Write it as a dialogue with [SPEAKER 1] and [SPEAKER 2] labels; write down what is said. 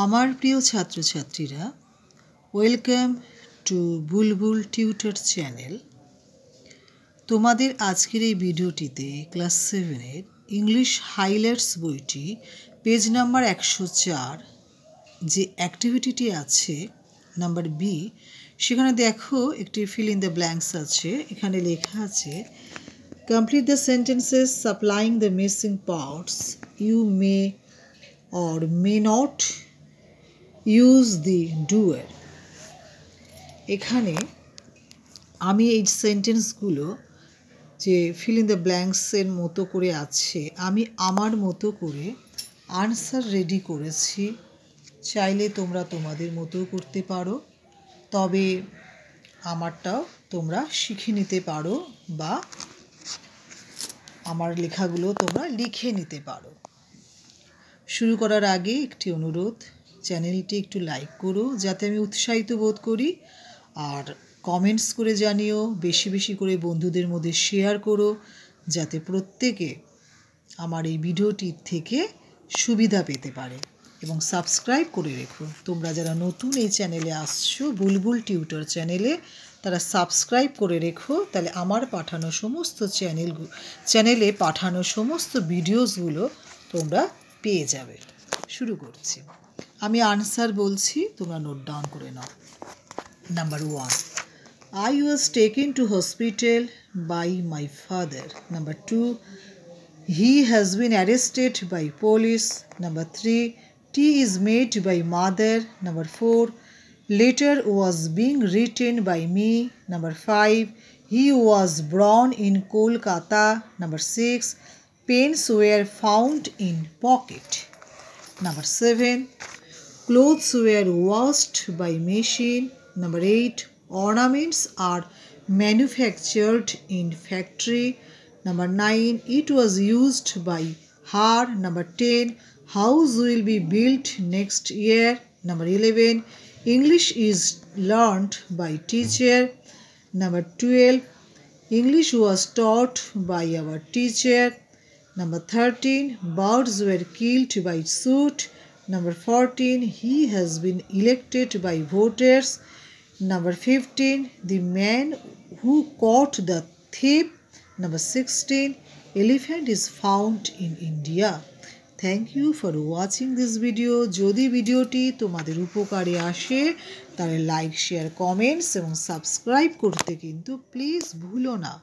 [SPEAKER 1] আমার প্রিয় ছাত্রছাত্রীরা, welcome to Bulbul tutor channel. তোমাদের আজকের এই ভিডিওটিতে ক্লাস 7-এর ইংলিশ হাইলাইটস বইটি পেজ নাম্বার 104 যে অ্যাক্টিভিটিটি আছে নাম্বার বি, সেখানে দেখো একটি ফিল ইন দ্য ব্ল্যাঙ্কস আছে। এখানে লেখা আছে complete the sentences supplying the missing parts you may or may not use the doer। এখানে আমি এই সেন্টেন্সগুলো যে ফিল ইন দ্য ব্ল্যাঙ্কসের মতো করে আছে, আমি আমার মতো করে আনসার রেডি করেছি। চাইলে তোমরা তোমাদের মতো করতে পারো, তবে আমারটাও তোমরা শিখে নিতে পারো বা আমার লেখাগুলো তোমরা লিখে নিতে পারো। শুরু করার আগে একটি অনুরোধ, চ্যানেলটি একটু লাইক করো যাতে আমি উৎসাহিত বোধ করি, আর কমেন্টস করে জানিও, বেশি বেশি করে বন্ধুদের মধ্যে শেয়ার করো যাতে প্রত্যেকে আমার এই ভিডিওটি থেকে সুবিধা পেতে পারে, এবং সাবস্ক্রাইব করে রেখো। তোমরা যারা নতুন এই চ্যানেলে আসছো, বুলবুল টিউটর চ্যানেলে, তারা সাবস্ক্রাইব করে রেখো, তাহলে আমার পাঠানো সমস্ত চ্যানেলে পাঠানো সমস্ত ভিডিওসগুলো তোমরা পেয়ে যাবে। শুরু করছি। আমি আনসার বলছি, তোমরা নোট ডাউন করে নাও। Number 1, I was taken to hospital by my father. Number 2, he has been arrested by police. Number 3, tea is made by mother. Number 4, letter was being written by me. Number 5, he was born in Kolkata. Number 6, pens were found in pocket. Number 7, clothes were washed by machine. Number 8, ornaments are manufactured in factory. Number 9, it was used by her. Number 10, house will be built next year. Number 11, English is learned by teacher. Number 12, English was taught by our teacher. Number 13, birds were killed by shoot. Number 14, he has been elected by voters. Number 15, the man who caught the thief. Number 16, elephant is found in India. Thank you for watching this video. যদি ভিডিওটি তোমাদের উপকারে আসে তাহলে like, share, comments এবং subscribe করতে কিন্তু please ভুলো না।